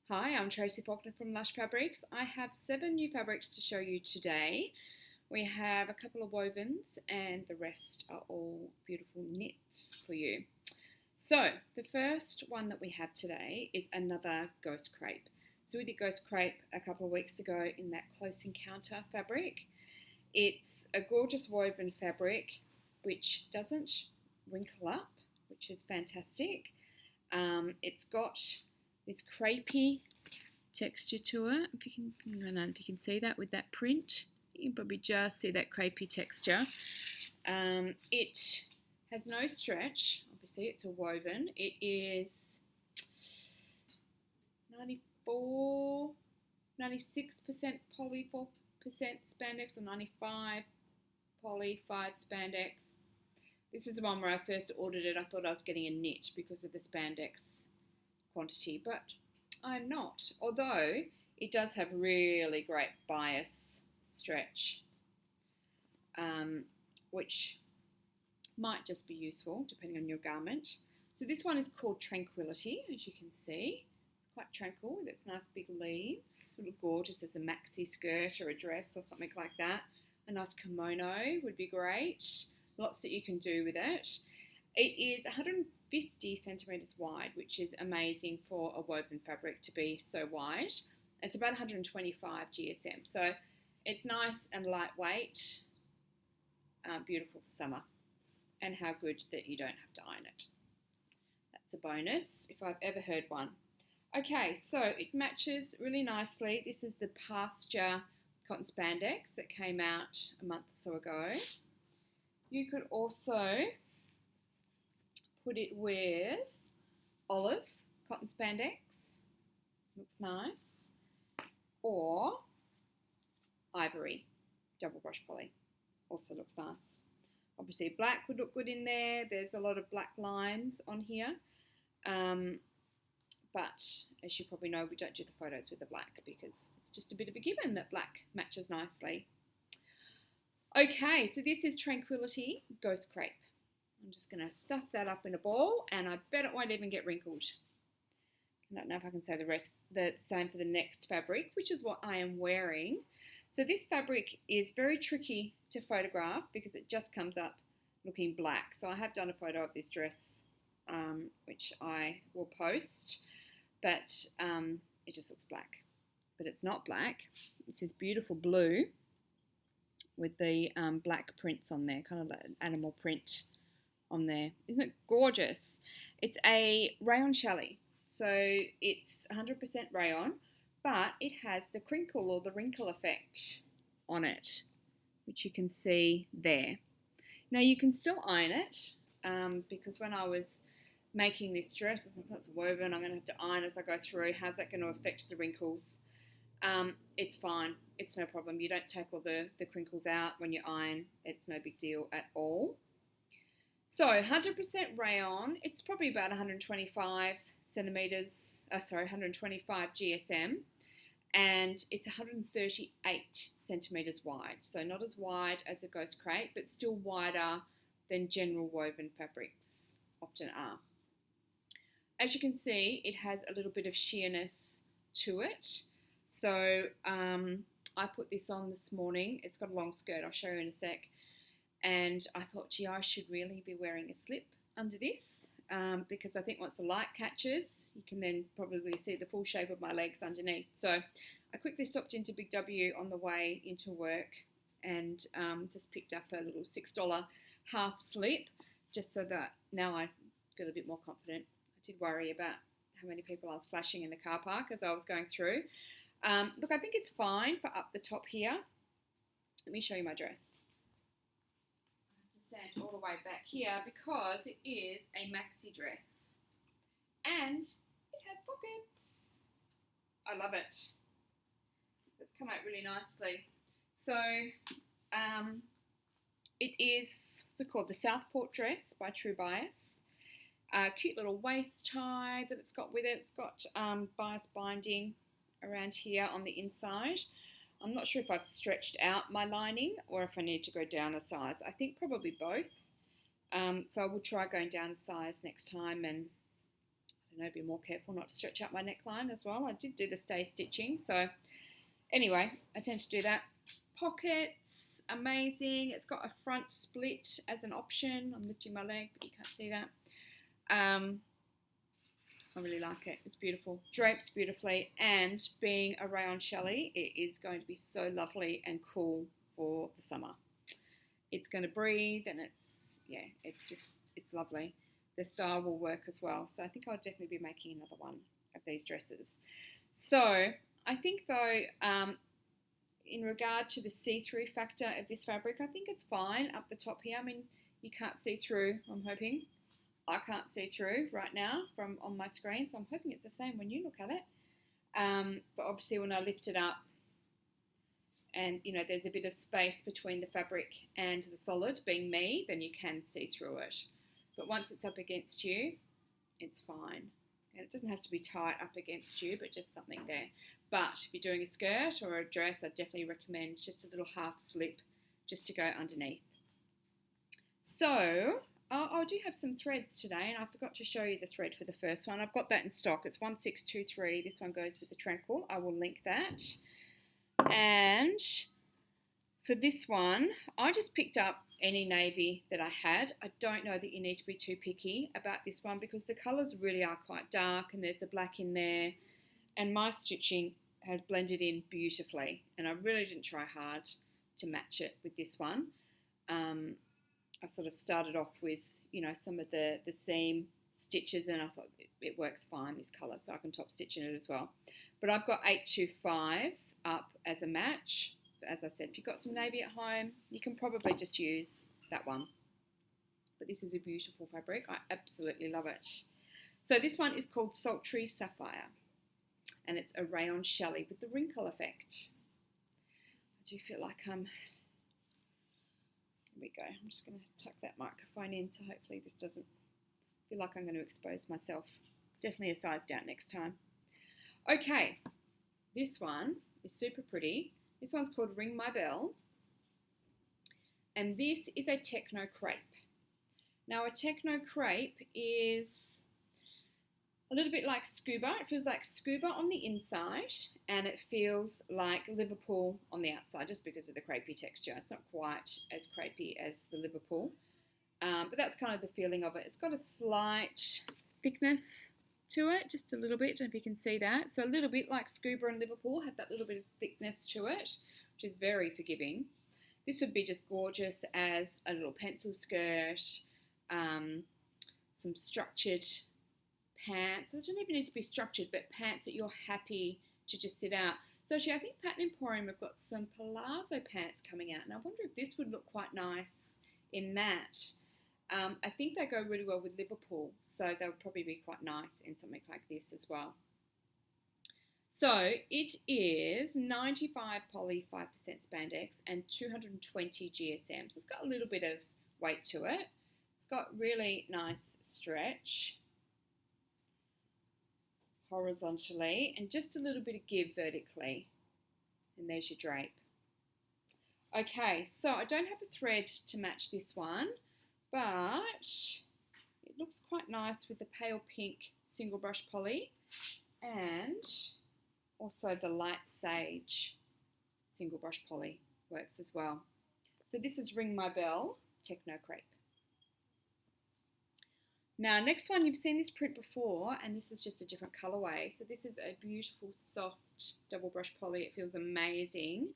Hi, I'm Tracy Faulkner from Lush Fabrics. I have 7 new fabrics to show you today. We have a couple of wovens and the rest are all beautiful knits for you. So the first one that we have today is another ghost crepe. So we did ghost crepe a couple of weeks ago in that close encounter fabric. It's a gorgeous woven fabric which doesn't wrinkle up, which is fantastic. It's got this crepey texture to it. If you can, I don't know if you can see that with that print. You can probably just see that crepey texture. It has no stretch. Obviously, it's a woven. It is 96% poly, 4% spandex, or 95 poly, 5 spandex. This is the one where I first ordered it. I thought I was getting a knit because of the spandex quantity, but I'm not, although it does have really great bias stretch, which might just be useful depending on your garment. So this one is called Tranquility, as you can see. It's quite tranquil with its nice big leaves. It would look gorgeous as a maxi skirt or a dress or something like that. A nice kimono would be great. Lots that you can do with it. It is 150 centimetres wide, which is amazing for a woven fabric to be so wide. It's about 125 GSM, so it's nice and lightweight, beautiful for summer, and how good that you don't have to iron it. That's a bonus, if I've ever heard one. Okay, so it matches really nicely. This is the pasture cotton spandex that came out a month or so ago. You could also put it with olive cotton spandex, looks nice, or ivory double brush poly, also looks nice. Obviously black would look good in there. There's a lot of black lines on here, but as you probably know, we don't do the photos with the black because it's just a bit of a given that black matches nicely. Okay, so this is Tranquility Ghost Crepe. I'm just going to stuff that up in a ball, and I bet it won't even get wrinkled. I don't know if I can say the same for the next fabric, which is what I am wearing. So this fabric is very tricky to photograph because it just comes up looking black. So I have done a photo of this dress, which I will post, but it just looks black. But it's not black. It's this beautiful blue with the black prints on there, kind of like an animal print on there. Isn't it gorgeous? It's a Rayon challis, so it's 100% rayon, but it has the crinkle or the wrinkle effect on it, which you can see there. Now you can still iron it, because when I was making this dress, I thought that's woven, I'm going to have to iron as I go through. How's that going to affect the wrinkles? It's fine. It's no problem. You don't take all the crinkles out when you iron. It's no big deal at all. So 100% rayon, it's probably about 125 GSM, and it's 138 centimetres wide. So not as wide as a ghost crepe, but still wider than general woven fabrics often are. As you can see, it has a little bit of sheerness to it. So I put this on this morning. It's got a long skirt. I'll show you in a sec. And I thought, gee, I should really be wearing a slip under this, because I think once the light catches, you can then probably see the full shape of my legs underneath. So I quickly stopped into Big W on the way into work and just picked up a little $6 half slip, just so that now I feel a bit more confident. I did worry about how many people I was flashing in the car park as I was going through. Look, I think it's fine for up the top here. Let me show you my dress. Stand all the way back here because it is a maxi dress and it has pockets. I love it. So it's come out really nicely. So it is, what's it called? The Southport dress by True Bias. Cute little waist tie that it's got with it. It's got bias binding around here on the inside. I'm not sure if I've stretched out my lining or if I need to go down a size. I think probably both. So I will try going down a size next time and I I know, be more careful not to stretch out my neckline as well. I did do the stay stitching, so anyway, I tend to do that. Pockets, amazing. It's got a front split as an option. I'm lifting my leg, but you can't see that. I really like it. It's beautiful. Drapes beautifully, and being a Rayon challis, it is going to be so lovely and cool for the summer. It's going to breathe, and it's lovely. The style will work as well. So I think I'll definitely be making another one of these dresses. So I think though, in regard to the see-through factor of this fabric, I think it's fine up the top here. I mean, you can't see through, I'm hoping. I can't see through right now from on my screen, so I'm hoping it's the same when you look at it. But obviously when I lift it up and, you know, there's a bit of space between the fabric and the solid, being me, then you can see through it. But once it's up against you, it's fine. And it doesn't have to be tight up against you, but just something there. But if you're doing a skirt or a dress, I definitely recommend just a little half slip just to go underneath. So I do have some threads today, and I forgot to show you the thread for the first one. I've got that in stock. It's 1623. This one goes with the Tranquil. I will link that. And for this one, I just picked up any navy that I had. I don't know that you need to be too picky about this one because the colours really are quite dark and there's a black in there. And my stitching has blended in beautifully, and I really didn't try hard to match it with this one. I sort of started off with, you know, some of the seam stitches, and I thought it works fine, this colour, so I can top stitch in it as well. But I've got 825 up as a match. As I said, if you've got some navy at home, you can probably just use that one. But this is a beautiful fabric. I absolutely love it. So this one is called Sultry Sapphire, and it's a Rayon challis with the wrinkle effect. I do feel like here we go. I'm just going to tuck that microphone in, so hopefully this doesn't feel like I'm going to expose myself. Definitely a size down next time. Okay, this one is super pretty. This one's called Ring My Bell, and this is a techno crepe. Now a techno crepe is a little bit like scuba. It feels like scuba on the inside, and it feels like Liverpool on the outside, just because of the crepey texture. It's not quite as crepey as the Liverpool, but that's kind of the feeling of it. It's got a slight thickness to it, just a little bit. I don't know if you can see that. So a little bit like scuba and Liverpool, have that little bit of thickness to it, which is very forgiving. This would be just gorgeous as a little pencil skirt, some structured pants. They don't even need to be structured, but pants that you're happy to just sit out. So actually, I think Pattern Emporium have got some palazzo pants coming out, and I wonder if this would look quite nice in that. I think they go really well with Liverpool, so they would probably be quite nice in something like this as well. So it is 95 poly, 5% spandex, and 220 GSM. So it's got a little bit of weight to it. It's got really nice stretch horizontally and just a little bit of give vertically. And there's your drape. Okay, so I don't have a thread to match this one, but it looks quite nice with the pale pink single brush poly and also the light sage single brush poly works as well. So this is Ring My Bell Techno Crepe. Now next one, you've seen this print before, and this is just a different colorway. So this is a beautiful soft double brush poly. It feels amazing.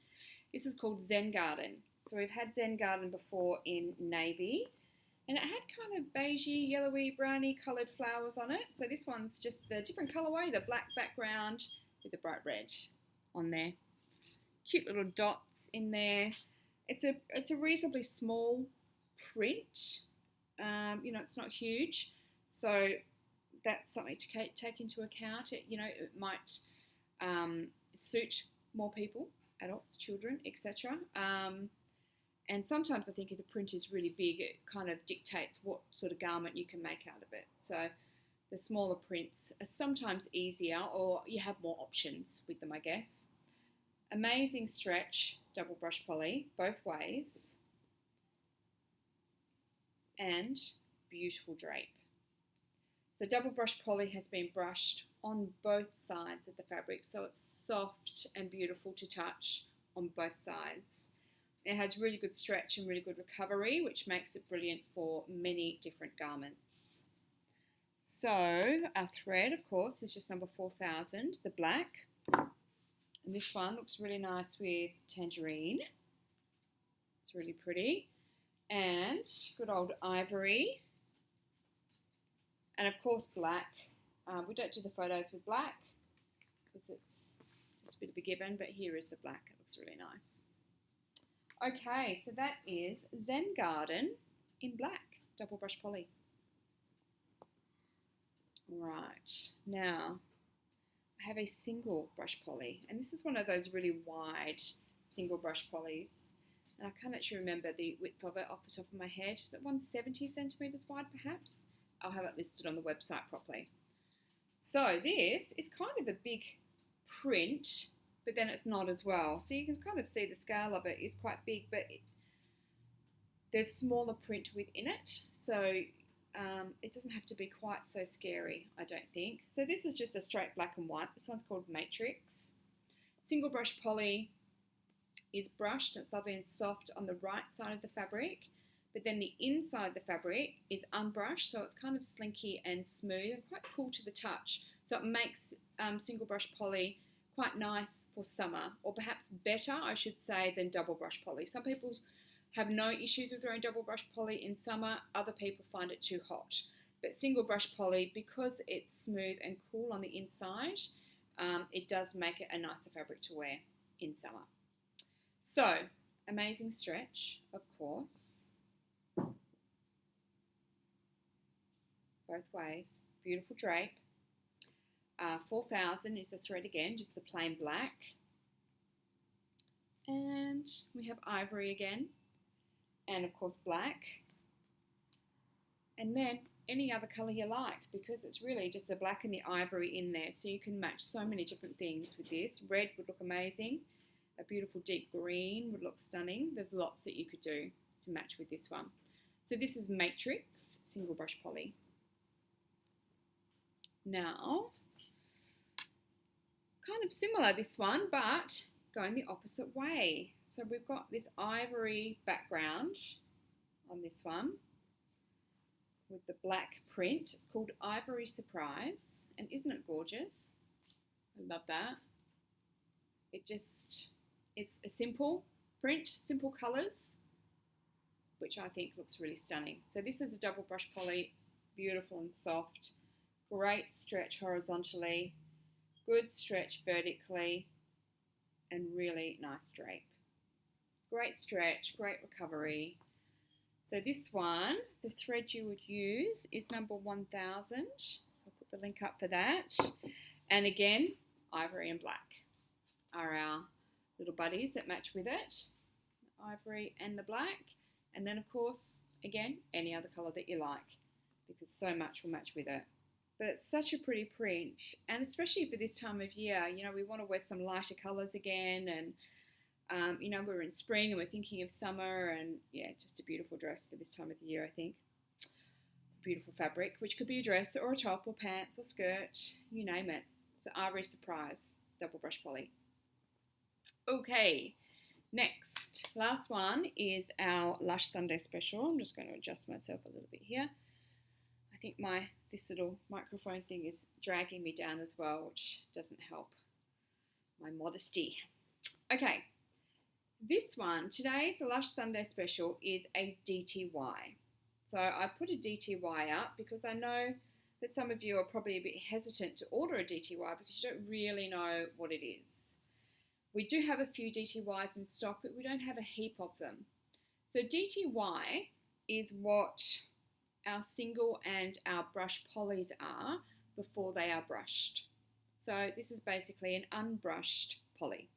This is called Zen Garden. So we've had Zen Garden before in navy, and it had kind of beigey, yellowy, browny coloured flowers on it. So this one's just the different colourway, the black background with the bright red on there. Cute little dots in there. It's a reasonably small print. You know, it's not huge, so that's something to take into account. It might suit more people, adults, children, etc. And sometimes I think if the print is really big, it kind of dictates what sort of garment you can make out of it. So the smaller prints are sometimes easier, or you have more options with them, I guess. Amazing stretch, double brush poly, both ways. And beautiful drape. So double brush poly has been brushed on both sides of the fabric, so it's soft and beautiful to touch on both sides. It has really good stretch and really good recovery, which makes it brilliant for many different garments. So our thread, of course, is just number 4000, the black. And this one looks really nice with tangerine. It's really pretty. And good old ivory. And of course black. We don't do the photos with black because it's just a bit of a given, but here is the black. It looks really nice. Okay, so that is Zen Garden in black, double brush poly. Right, now I have a single brush poly, and this is one of those really wide single brush polys. And I can't actually remember the width of it off the top of my head. Is it 170 centimetres wide perhaps? I'll have it listed on the website properly. So this is kind of a big print, but then it's not as well. So you can kind of see the scale of it is quite big, but there's smaller print within it. So it doesn't have to be quite so scary, I don't think. So this is just a straight black and white. This one's called Matrix. Single brush poly is brushed. It's lovely and soft on the right side of the fabric, but then the inside of the fabric is unbrushed, so it's kind of slinky and smooth and quite cool to the touch. So it makes single brush poly quite nice for summer, or perhaps better, I should say, than double brush poly. Some people have no issues with wearing double brush poly in summer. Other people find it too hot. But single brush poly, because it's smooth and cool on the inside, it does make it a nicer fabric to wear in summer. So, amazing stretch, of course. Both ways. Beautiful drape. 4000 is the thread again, just the plain black. And we have ivory again. And of course black. And then any other colour you like, because it's really just a black and the ivory in there. So you can match so many different things with this. Red would look amazing. A beautiful deep green would look stunning. There's lots that you could do to match with this one. So this is Matrix single brush poly. Now, kind of similar this one, but going the opposite way. So we've got this ivory background on this one with the black print. It's called Ivory Surprise, and isn't it gorgeous? I love that. It's a simple print, simple colours, which I think looks really stunning. So this is a double brush poly. It's beautiful and soft. Great stretch horizontally, good stretch vertically, and really nice drape. Great stretch, great recovery. So this one, the thread you would use is number 1000. So I'll put the link up for that. And again, ivory and black are our little buddies that match with it. The ivory and the black. And then of course, again, any other colour that you like, because so much will match with it. But it's such a pretty print, and especially for this time of year, you know, we want to wear some lighter colours again, and you know, we're in spring and we're thinking of summer, and yeah, just a beautiful dress for this time of the year, I think. Beautiful fabric, which could be a dress or a top or pants or skirt, you name it. It's an Ivory Surprise, double brush poly. Okay, next, last one is our Lush Sunday Special. I'm just going to adjust myself a little bit here. I think this little microphone thing is dragging me down as well, which doesn't help my modesty. Okay, this one, today's Lush Sunday Special is a DTY. So I put a DTY up because I know that some of you are probably a bit hesitant to order a DTY because you don't really know what it is. We do have a few DTYs in stock, but we don't have a heap of them. So DTY is what our single and our brush polys are before they are brushed. So this is basically an unbrushed poly,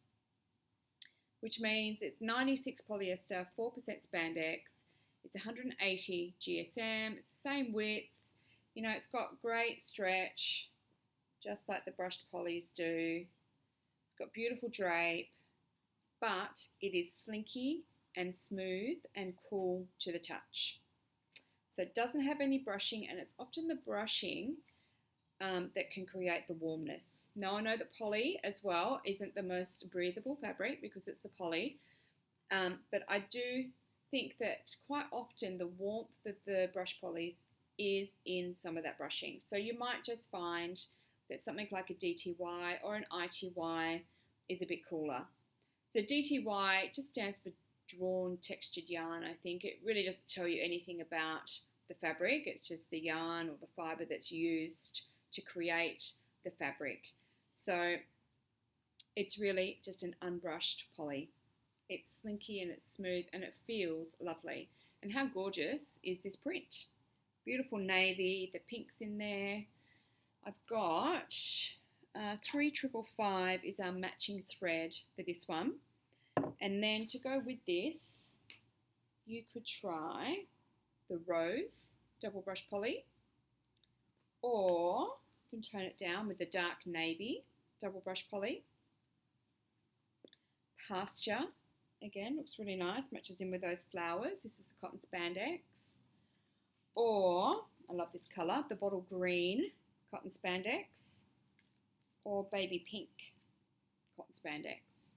which means it's 96 polyester, 4% spandex, it's 180 GSM, it's the same width, you know, it's got great stretch, just like the brushed polys do. It's got beautiful drape, but it is slinky and smooth and cool to the touch. So it doesn't have any brushing, and it's often the brushing that can create the warmness. Now I know that poly as well isn't the most breathable fabric because it's the poly, but I do think that quite often the warmth of the brush polys is in some of that brushing. So you might just find that something like a DTY or an ITY is a bit cooler. So DTY just stands for drawn textured yarn. I think it really doesn't tell you anything about the fabric. It's just the yarn or the fibre that's used to create the fabric. So it's really just an unbrushed poly. It's slinky and it's smooth and it feels lovely. And how gorgeous is this print? Beautiful navy, the pink's in there. I've got 3555 is our matching thread for this one. And then to go with this, you could try the rose double brush poly, or you can tone it down with the dark navy double brush poly. Pasture, again, looks really nice, matches in with those flowers. This is the cotton spandex. Or, I love this colour, the bottle green cotton spandex, or baby pink cotton spandex.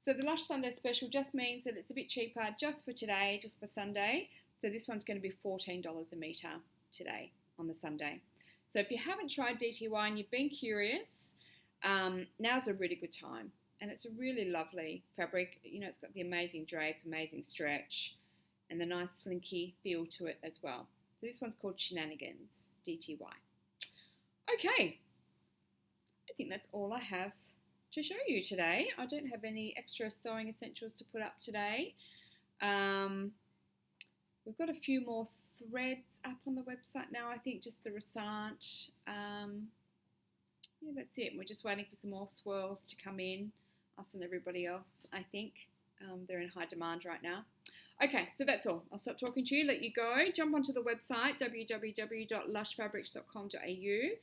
So the Lush Sunday special just means that it's a bit cheaper just for today, just for Sunday. So this one's going to be $14 a metre today on the Sunday. So if you haven't tried DTY and you've been curious, now's a really good time. And it's a really lovely fabric. You know, it's got the amazing drape, amazing stretch, and the nice slinky feel to it as well. So this one's called Shenanigans, DTY. Okay, I think that's all I have to show you today. I don't have any extra sewing essentials to put up today. We've got a few more threads up on the website now, I think, just the Resant. Yeah, that's it. We're just waiting for some more swirls to come in, us and everybody else, I think. They're in high demand right now. Okay, so that's all. I'll stop talking to you, let you go. Jump onto the website, www.lushfabrics.com.au,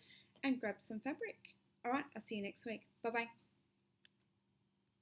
and grab some fabric. All right, I'll see you next week. Bye-bye.